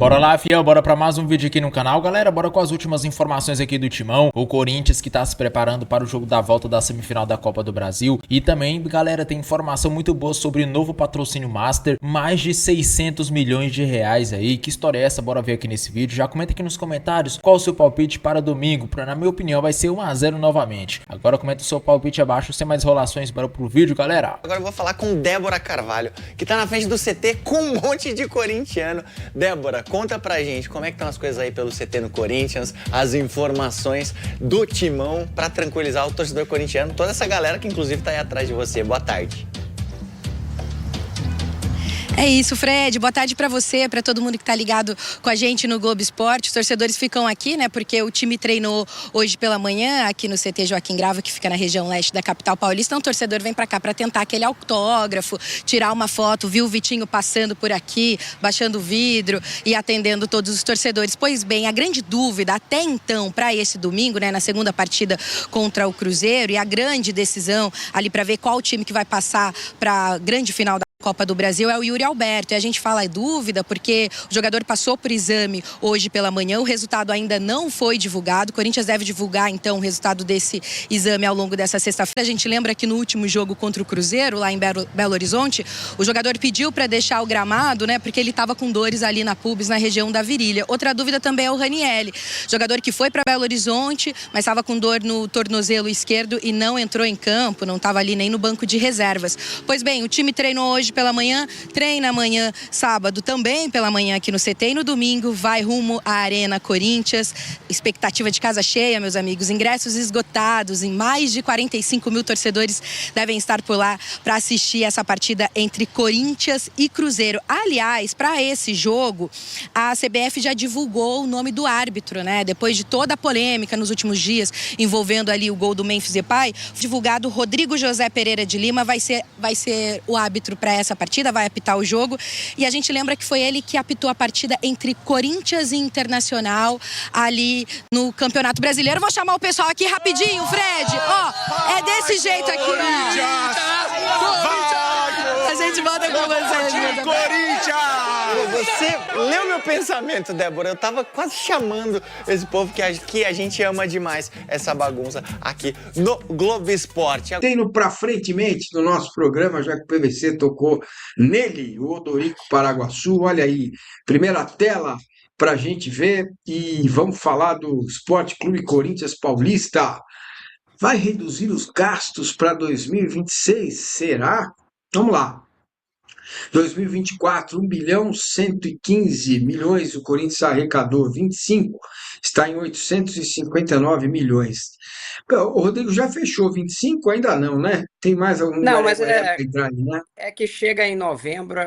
Bora lá, fiel, bora pra mais um vídeo aqui no canal, galera. Bora com as últimas informações aqui do Timão. O Corinthians que tá se preparando para o jogo da volta da semifinal da Copa do Brasil. E também, galera, tem informação muito boa sobre o novo patrocínio Master. Mais de 600 milhões de reais aí. Que história é essa? Bora ver aqui nesse vídeo. Já comenta aqui nos comentários qual o seu palpite para domingo. Na minha opinião, vai ser 1 a 0 novamente. Agora comenta o seu palpite abaixo, sem mais enrolações. Bora pro vídeo, galera. Agora eu vou falar com Débora Carvalho, que tá na frente do CT com um monte de corintiano. Débora, conta pra gente como é que estão as coisas aí pelo CT no Corinthians, as informações do Timão pra tranquilizar o torcedor corintiano, toda essa galera que inclusive tá aí atrás de você. Boa tarde. É isso, Fred. Boa tarde para você, para todo mundo que tá ligado com a gente no Globo Esporte. Os torcedores ficam aqui, né? Porque o time treinou hoje pela manhã aqui no CT Joaquim Grava, que fica na região leste da capital paulista. Então o torcedor vem para cá para tentar aquele autógrafo, tirar uma foto, viu o Vitinho passando por aqui, baixando o vidro e atendendo todos os torcedores. Pois bem, a grande dúvida até então para esse domingo, né, na segunda partida contra o Cruzeiro, e a grande decisão ali para ver qual time que vai passar para a grande final da Copa do Brasil é o Yuri Alberto. E a gente fala dúvida porque o jogador passou por exame hoje pela manhã, o resultado ainda não foi divulgado. O Corinthians deve divulgar então o resultado desse exame ao longo dessa sexta-feira. A gente lembra que no último jogo contra o Cruzeiro, lá em Belo Horizonte, o jogador pediu para deixar o gramado, né, porque ele estava com dores ali na pubis, na região da virilha. Outra dúvida também é o Ranieri, jogador que foi para Belo Horizonte, mas estava com dor no tornozelo esquerdo e não entrou em campo, não estava ali nem no banco de reservas. Pois bem, o time treinou hoje pela manhã, treina amanhã, sábado também pela manhã aqui no CT, e no domingo vai rumo à Arena Corinthians. Expectativa de casa cheia, meus amigos, ingressos esgotados, em mais de 45 mil torcedores devem estar por lá para assistir essa partida entre Corinthians e Cruzeiro. Aliás, para esse jogo, a CBF já divulgou o nome do árbitro, né? Depois de toda a polêmica nos últimos dias envolvendo ali o gol do Memphis Depay, divulgado Rodrigo José Pereira de Lima vai ser o árbitro para essa partida, vai apitar o jogo. E a gente lembra que foi ele que apitou a partida entre Corinthians e Internacional ali no Campeonato Brasileiro. Vou chamar o pessoal aqui rapidinho, Fred. Ó, é desse jeito aqui. A gente volta com você. Corinthians! Você leu meu pensamento, Débora. Eu tava quase chamando esse povo que a gente ama demais essa bagunça aqui no Globo Esporte. Tem no Pra Frentemente do nosso programa, já que o PVC tocou nele, o Odorico Paraguaçu. Olha aí, primeira tela pra gente ver, e vamos falar do Esporte Clube Corinthians Paulista. Vai reduzir os gastos para 2026? Será? Vamos lá. 2024, 1 bilhão 115 milhões, o Corinthians arrecadou 25, está em 859 milhões. O Rodrigo já fechou 25? Ainda não, né? Tem mais algum Não, mas para entrar aí, né? é que chega em novembro,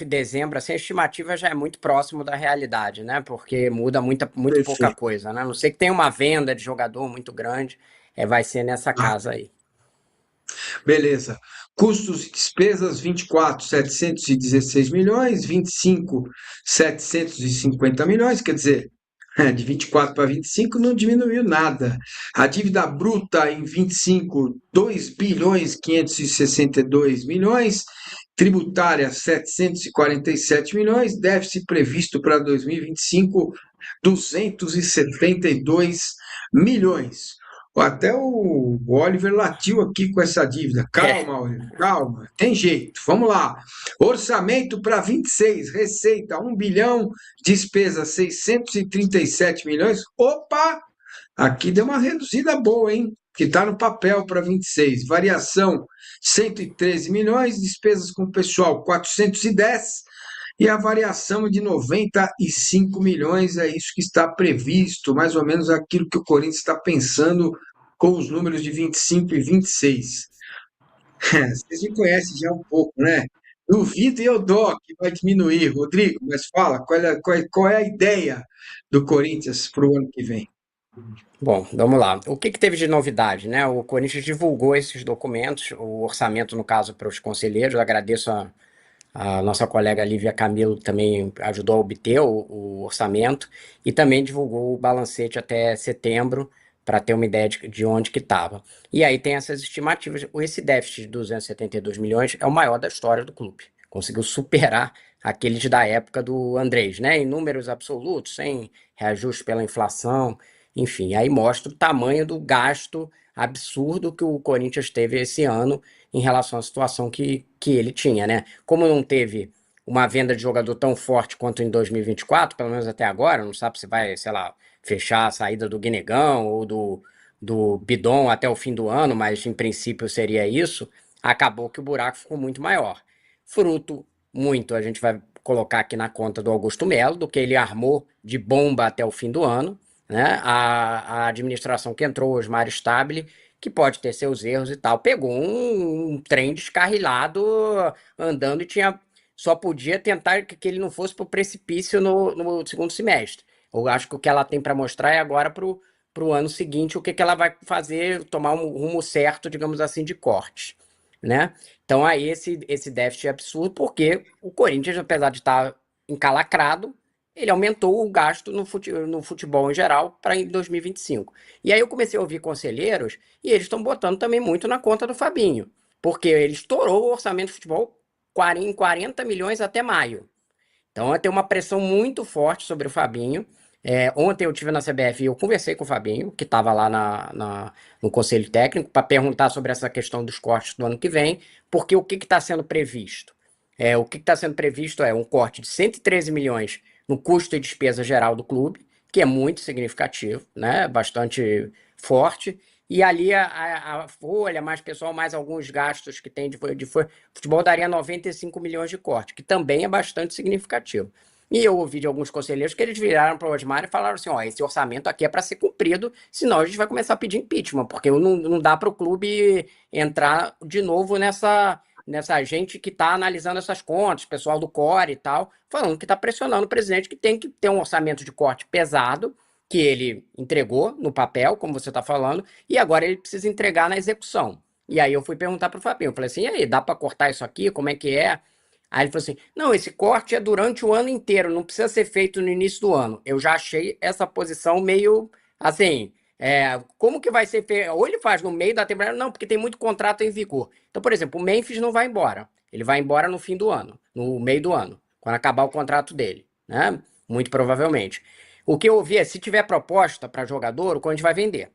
dezembro, assim, a estimativa já é muito próximo da realidade, né? Porque muda muito pouca coisa, né? A não sei que tenha uma venda de jogador muito grande, vai ser nessa casa aí. Beleza. Custos e despesas, 24, 716 milhões, 25, 750 milhões, quer dizer, de 24 para 25 não diminuiu nada. A dívida bruta em 25, 2 bilhões 562 milhões, tributária 747 milhões, déficit previsto para 2025, 272 milhões. Até o Oliver latiu aqui com essa dívida. Calma, Oliver, calma. Tem jeito. Vamos lá. Orçamento para 26. Receita 1 bilhão. Despesa 637 milhões. Opa! Aqui deu uma reduzida boa, hein? Que está no papel para 26. Variação 113 milhões. Despesas com pessoal 410. E a variação de 95 milhões é isso que está previsto, mais ou menos aquilo que o Corinthians está pensando com os números de 25 e 26. Vocês me conhecem já um pouco, né? Duvido e eu dou que vai diminuir, Rodrigo, mas fala, qual é a ideia do Corinthians para o ano que vem? Bom, vamos lá. O que teve de novidade, né? O Corinthians divulgou esses documentos, o orçamento, no caso, para os conselheiros. Eu agradeço a nossa colega Lívia Camilo também ajudou a obter o orçamento e também divulgou o balancete até setembro para ter uma ideia de onde que estava. E aí tem essas estimativas. Esse déficit de 272 milhões é o maior da história do clube. Conseguiu superar aqueles da época do Andrés, né? Em números absolutos, sem reajuste pela inflação, enfim. Aí mostra o tamanho do gasto absurdo que o Corinthians teve esse ano em relação à situação que ele tinha, né? Como não teve uma venda de jogador tão forte quanto em 2024, pelo menos até agora, não sabe se vai, sei lá, fechar a saída do Guinegão ou do Bidon até o fim do ano, mas em princípio seria isso, acabou que o buraco ficou muito maior. Fruto muito, a gente vai colocar aqui na conta do Augusto Melo, do que ele armou de bomba até o fim do ano, né? A administração que entrou, Osmar Stabile, que pode ter seus erros e tal, pegou um trem descarrilado andando e só podia tentar que ele não fosse para o precipício no segundo semestre. Eu acho que o que ela tem para mostrar é agora para o ano seguinte o que ela vai fazer, tomar um rumo certo, digamos assim, de corte, né? Então aí esse déficit é absurdo porque o Corinthians, apesar de estar encalacrado, ele aumentou o gasto no futebol em geral para em 2025. E aí eu comecei a ouvir conselheiros e eles estão botando também muito na conta do Fabinho, porque ele estourou o orçamento de futebol em 40 milhões até maio. Então tem uma pressão muito forte sobre o Fabinho. Ontem eu estive na CBF e eu conversei com o Fabinho, que estava lá no Conselho Técnico, para perguntar sobre essa questão dos cortes do ano que vem, porque o que está sendo previsto? O que está sendo previsto é um corte de 113 milhões no custo e despesa geral do clube, que é muito significativo, né? Bastante forte. E ali a folha, mais pessoal, mais alguns gastos que tem de futebol daria 95 milhões de corte, que também é bastante significativo. E eu ouvi de alguns conselheiros que eles viraram para o Osmar e falaram assim, ó, esse orçamento aqui é para ser cumprido, senão a gente vai começar a pedir impeachment, porque não dá para o clube entrar de novo nessa gente que está analisando essas contas, pessoal do Core e tal, falando que está pressionando o presidente que tem que ter um orçamento de corte pesado, que ele entregou no papel, como você está falando, e agora ele precisa entregar na execução. E aí eu fui perguntar para o Fabinho, eu falei assim, e aí, dá para cortar isso aqui? Como é que é? Aí ele falou assim, não, esse corte é durante o ano inteiro, não precisa ser feito no início do ano. Eu já achei essa posição meio, assim, como que vai ser feito? Ou ele faz no meio da temporada, não, porque tem muito contrato em vigor. Então, por exemplo, o Memphis não vai embora. Ele vai embora no fim do ano, no meio do ano, quando acabar o contrato dele, né? Muito provavelmente. O que eu ouvi é, se tiver proposta para jogador, o Corinthians vai vender.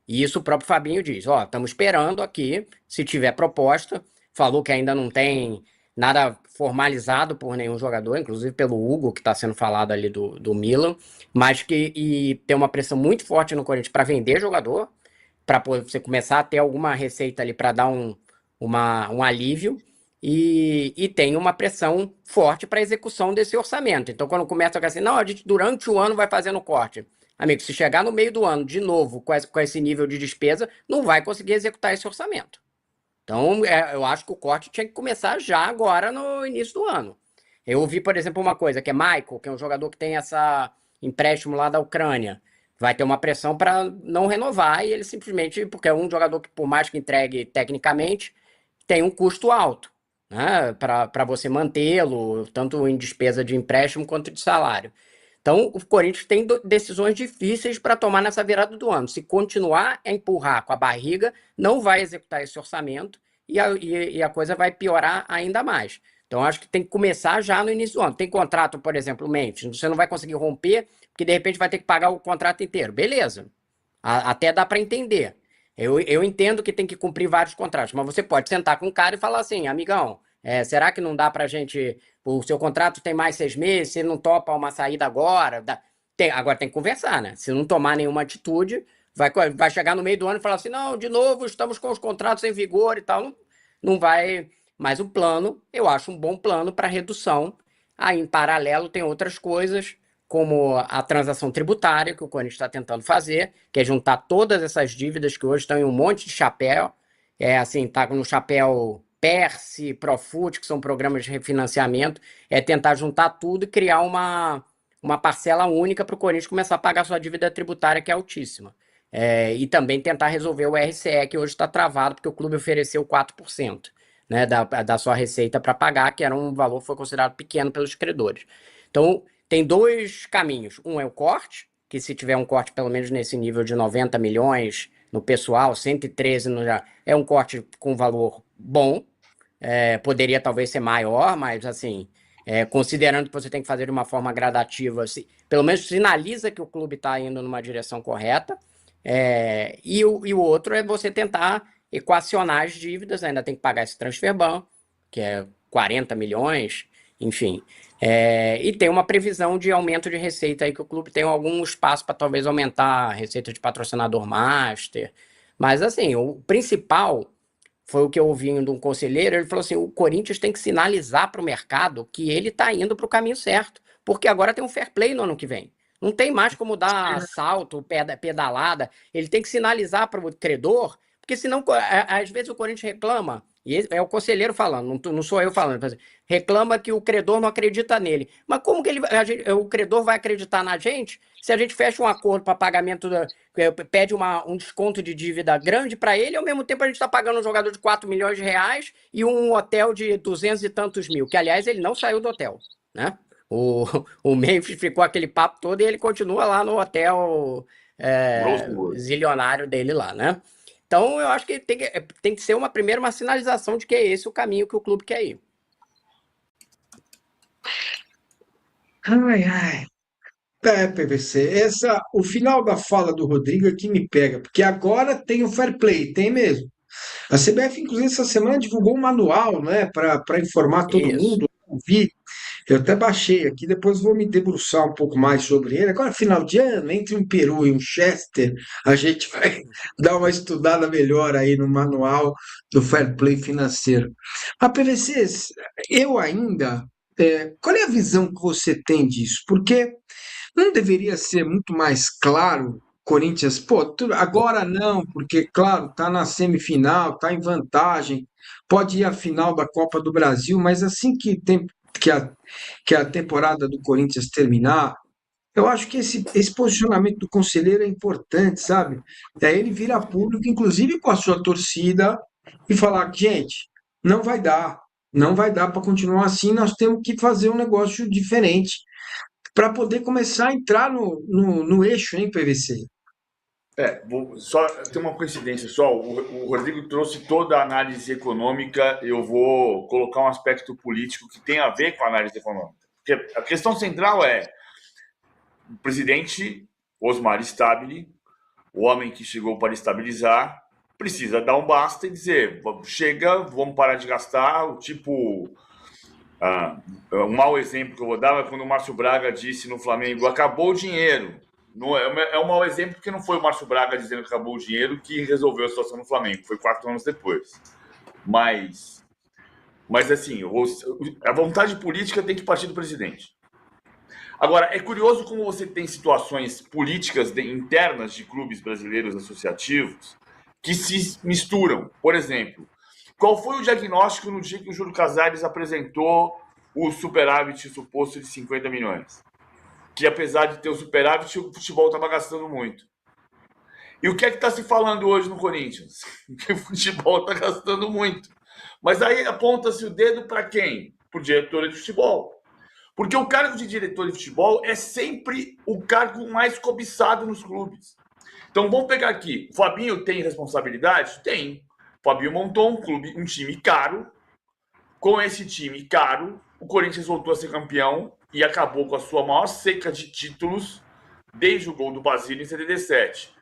E isso o próprio Fabinho diz, ó, estamos esperando aqui, se tiver proposta, falou que ainda não tem nada formalizado por nenhum jogador, inclusive pelo Hugo, que está sendo falado ali do Milan, mas que tem uma pressão muito forte no Corinthians para vender jogador, para você começar a ter alguma receita ali para dar um alívio, e tem uma pressão forte para a execução desse orçamento. Então, quando começa a assim, não, a gente durante o ano vai fazendo corte. Amigo, se chegar no meio do ano, de novo, com esse nível de despesa, não vai conseguir executar esse orçamento. Então, eu acho que o corte tinha que começar já agora no início do ano. Eu ouvi, por exemplo, uma coisa, que é Michael, que é um jogador que tem essa empréstimo lá da Ucrânia. Vai ter uma pressão para não renovar e ele simplesmente, porque é um jogador que, por mais que entregue tecnicamente, tem um custo alto, né, para você mantê-lo, tanto em despesa de empréstimo quanto de salário. Então, o Corinthians tem decisões difíceis para tomar nessa virada do ano. Se continuar a empurrar com a barriga, não vai executar esse orçamento e a coisa vai piorar ainda mais. Então, acho que tem que começar já no início do ano. Tem contrato, por exemplo, Memphis, você não vai conseguir romper, porque de repente vai ter que pagar o contrato inteiro. Beleza, até dá para entender. Eu entendo que tem que cumprir vários contratos, mas você pode sentar com um cara e falar assim, amigão, será que não dá pra gente... O seu contrato tem mais 6 meses, você não topa uma saída agora? Agora tem que conversar, né? Se não tomar nenhuma atitude, vai chegar no meio do ano e falar assim, não, de novo, estamos com os contratos em vigor e tal. Não vai... Mas o plano, eu acho um bom plano para redução. Aí, em paralelo, tem outras coisas, como a transação tributária, que o Corinthians está tentando fazer, que é juntar todas essas dívidas que hoje estão em um monte de chapéu. Tá no chapéu Perse, Profut, que são programas de refinanciamento, tentar juntar tudo e criar uma parcela única para o Corinthians começar a pagar sua dívida tributária, que é altíssima. E também tentar resolver o RCE, que hoje está travado, porque o clube ofereceu 4%, né, da sua receita para pagar, que era um valor que foi considerado pequeno pelos credores. Então, tem dois caminhos. Um é o corte, que se tiver um corte pelo menos nesse nível de 90 milhões no pessoal, 113 é um corte com valor bom. Poderia talvez ser maior, mas assim, considerando que você tem que fazer de uma forma gradativa, pelo menos sinaliza que o clube está indo numa direção correta, e o outro é você tentar equacionar as dívidas, ainda tem que pagar esse transfer ban, que é 40 milhões, enfim. E tem uma previsão de aumento de receita aí, que o clube tem algum espaço para talvez aumentar a receita de patrocinador master. Mas, assim, o principal foi o que eu ouvi de um conselheiro, ele falou assim, o Corinthians tem que sinalizar para o mercado que ele está indo para o caminho certo, porque agora tem um fair play no ano que vem. Não tem mais como dar salto, pedalada, ele tem que sinalizar para o credor, porque senão, às vezes o Corinthians reclama, e é o conselheiro falando, não sou eu falando, reclama que o credor não acredita nele. Mas como que o credor vai acreditar na gente se a gente fecha um acordo para pagamento, pede um desconto de dívida grande para ele, e ao mesmo tempo a gente está pagando um jogador de 4 milhões de reais e um hotel de 200 e tantos mil, que aliás ele não saiu do hotel, né? O Memphis ficou aquele papo todo e ele continua lá no hotel zilionário dele lá, né? Então, eu acho que tem que ser uma sinalização de que é esse o caminho que o clube quer ir. Ai. PVC, o final da fala do Rodrigo é que me pega, porque agora tem o fair play, tem mesmo. A CBF, inclusive, essa semana divulgou um manual, né, para informar todo mundo. Eu vi, eu até baixei aqui, depois vou me debruçar um pouco mais sobre ele. Agora, final de ano, entre um Peru e um Chester, a gente vai dar uma estudada melhor aí no manual do fair play financeiro. A PVC, eu ainda. Qual é a visão que você tem disso? Porque não deveria ser muito mais claro, Corinthians, pô, agora não, porque, claro, tá na semifinal, tá em vantagem, pode ir à final da Copa do Brasil, mas assim que a temporada do Corinthians terminar, eu acho que esse posicionamento do conselheiro é importante, sabe? Daí ele vira público, inclusive com a sua torcida, e falar, gente, não vai dar, não vai dar para continuar assim, nós temos que fazer um negócio diferente para poder começar a entrar no eixo, hein, PVC? Só tem uma coincidência só. O Rodrigo trouxe toda a análise econômica. Eu vou colocar um aspecto político que tem a ver com a análise econômica. Porque a questão central é o presidente Osmar Stabile, o homem que chegou para estabilizar, precisa dar um basta e dizer: chega, vamos parar de gastar. Um mau exemplo que eu vou dar é quando o Márcio Braga disse no Flamengo: acabou o dinheiro. Não é um mau exemplo porque não foi o Márcio Braga dizendo que acabou o dinheiro que resolveu a situação no Flamengo, foi 4 anos depois. Mas assim, a vontade política tem que partir do presidente. Agora, é curioso como você tem situações políticas internas de clubes brasileiros associativos que se misturam. Por exemplo, qual foi o diagnóstico no dia que o Júlio Casares apresentou o superávit suposto de 50 milhões? Que apesar de ter o superávit, o futebol estava gastando muito. E o que é que está se falando hoje no Corinthians? Que o futebol está gastando muito. Mas aí aponta-se o dedo para quem? Para o diretor de futebol. Porque o cargo de diretor de futebol é sempre o cargo mais cobiçado nos clubes. Então vamos pegar aqui. O Fabinho tem responsabilidade? Tem. O Fabinho montou um time caro. Com esse time caro, o Corinthians voltou a ser campeão e acabou com a sua maior seca de títulos desde o gol do Basílio em 77.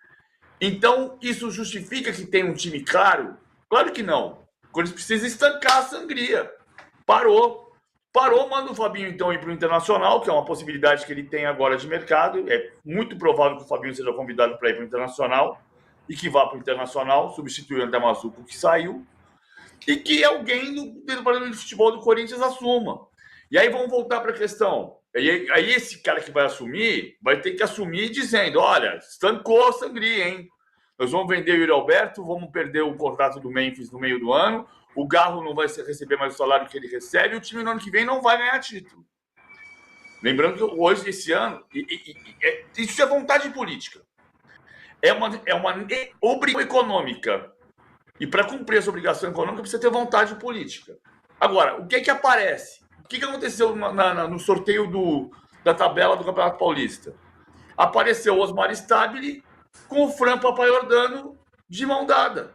Então, isso justifica que tem um time caro? Claro que não. O Corinthians precisa estancar a sangria. Parou, manda o Fabinho então ir para o Internacional, que é uma possibilidade que ele tem agora de mercado. É muito provável que o Fabinho seja convidado para ir para o Internacional e que vá para o Internacional, substituir o André Mazzuco, que saiu, e que alguém do departamento de futebol do Corinthians assuma. E aí vamos voltar para a questão. Aí esse cara que vai assumir, vai ter que assumir dizendo: olha, estancou a sangria, hein? Nós vamos vender o Yuri Alberto, vamos perder o contrato do Memphis no meio do ano, o Garro não vai receber mais o salário que ele recebe, e o time no ano que vem não vai ganhar título. Lembrando que hoje, esse ano, isso é vontade política. É uma obrigação econômica. E para cumprir essa obrigação econômica, precisa ter vontade política. Agora, o que é que aparece? O que aconteceu no sorteio da tabela do Campeonato Paulista? Apareceu o Osmar Stabile com o Fran Papaiordano de mão dada.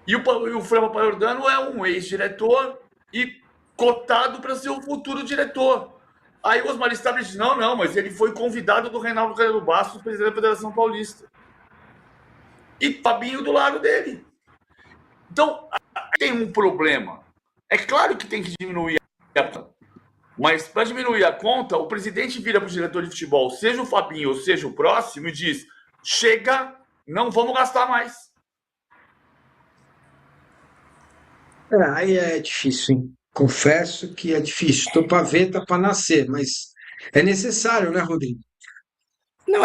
E o Fran Papaiordano é um ex-diretor e cotado para ser o futuro diretor. Aí o Osmar Stabile disse, não, mas ele foi convidado do Reinaldo Carneiro Bastos, presidente da Federação Paulista. E Fabinho do lado dele. Então, tem um problema. É claro que tem que diminuir a conta, mas para diminuir a conta, o presidente vira para o diretor de futebol, seja o Fabinho ou seja o próximo, e diz, chega, não vamos gastar mais. Aí é difícil, hein? Confesso que é difícil. Estou para ver, tá para nascer, mas é necessário, né, Rodrigo? Não,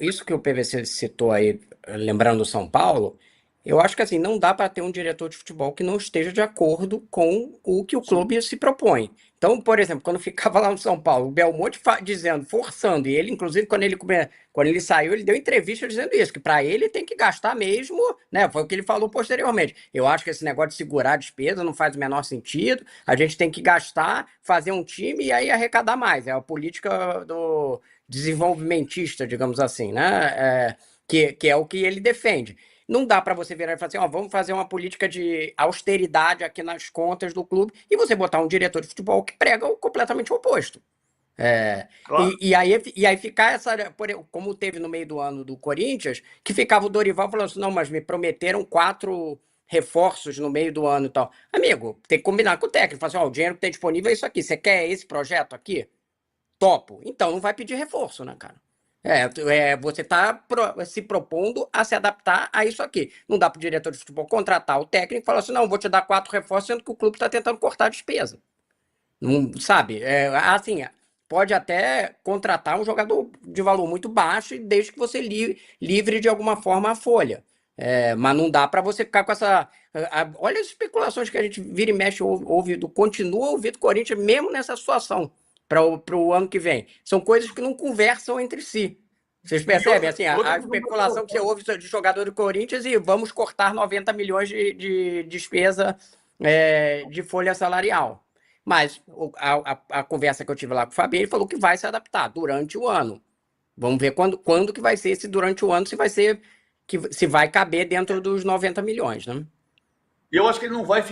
isso que o PVC citou aí, lembrando o São Paulo, eu acho que assim, não dá para ter um diretor de futebol que não esteja de acordo com o que o clube se propõe. Então, por exemplo, quando ficava lá no São Paulo, o Belmonte dizendo, forçando, e ele, inclusive, quando ele saiu, ele deu entrevista dizendo isso, que para ele tem que gastar mesmo, né? Foi o que ele falou posteriormente. Eu acho que esse negócio de segurar a despesa não faz o menor sentido, a gente tem que gastar, fazer um time e aí arrecadar mais. É a política do desenvolvimentista, digamos assim, né? Que é o que ele defende. Não dá para você virar e falar assim, ó, vamos fazer uma política de austeridade aqui nas contas do clube e você botar um diretor de futebol que prega completamente o oposto. Claro. E aí ficar como teve no meio do ano do Corinthians, que ficava o Dorival falando assim, não, mas me prometeram 4 reforços no meio do ano e tal. Amigo, tem que combinar com o técnico, falar assim, ó, o dinheiro que tem disponível é isso aqui, você quer esse projeto aqui? Topo. Então não vai pedir reforço, né, cara? Você está se propondo a se adaptar a isso aqui. Não dá para o diretor de futebol contratar o técnico e falar assim, não, vou te dar 4 reforços, sendo que o clube está tentando cortar a despesa. Não, sabe? Assim, pode até contratar um jogador de valor muito baixo, desde que você livre de alguma forma a folha. Mas não dá para você ficar com essa... olha as especulações que a gente vira e mexe, continua a ouvir do Corinthians, mesmo nessa situação, para o ano que vem. São coisas que não conversam entre si. Vocês percebem? Assim, a especulação que você ouve de jogador do Corinthians e vamos cortar 90 milhões de despesa de folha salarial. Mas a conversa que eu tive lá com o Fabinho, ele falou que vai se adaptar durante o ano. Vamos ver quando que vai ser esse durante o ano, se vai caber dentro dos 90 milhões, né? Eu acho que ele não vai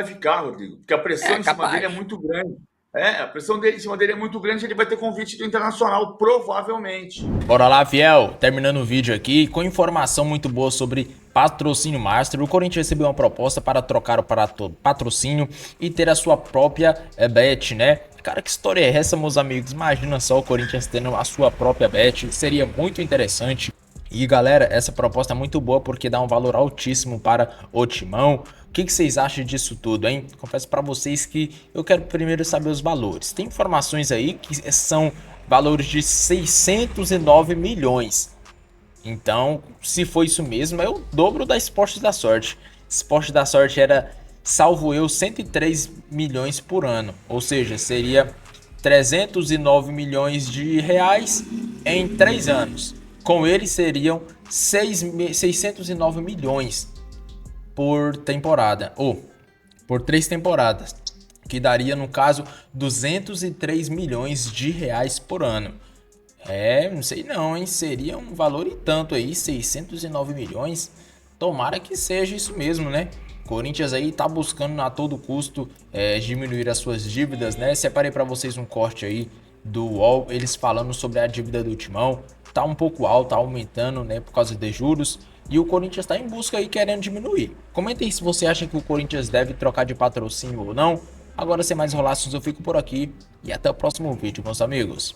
ficar, Rodrigo, porque a pressão em cima dele é muito grande. A pressão dele em cima dele é muito grande, ele vai ter convite do Internacional, provavelmente. Bora lá, fiel. Terminando o vídeo aqui, com informação muito boa sobre patrocínio master. O Corinthians recebeu uma proposta para trocar o patrocínio e ter a sua própria bet, né? Cara, que história é essa, meus amigos? Imagina só o Corinthians tendo a sua própria bet. Seria muito interessante. E galera, essa proposta é muito boa porque dá um valor altíssimo para o Timão. O que vocês acham disso tudo, hein? Confesso para vocês que eu quero primeiro saber os valores. Tem informações aí que são valores de 609 milhões. Então, se for isso mesmo, é o dobro da Esportes da Sorte. Esportes da Sorte era, salvo eu, 103 milhões por ano. Ou seja, seria 309 milhões de reais em 3 anos. Com ele seriam 609 milhões por temporada, ou por 3 temporadas, que daria no caso 203 milhões de reais por ano. Não sei não, hein? Seria um valor e tanto aí, 609 milhões. Tomara que seja isso mesmo, né? Corinthians aí tá buscando a todo custo diminuir as suas dívidas, né? Separei para vocês um corte aí do UOL, eles falando sobre a dívida do Timão. Tá um pouco alta, aumentando, né, por causa de juros. E o Corinthians está em busca aí querendo diminuir. Comenta aí se você acha que o Corinthians deve trocar de patrocínio ou não. Agora, sem mais enrolações, eu fico por aqui e até o próximo vídeo, meus amigos.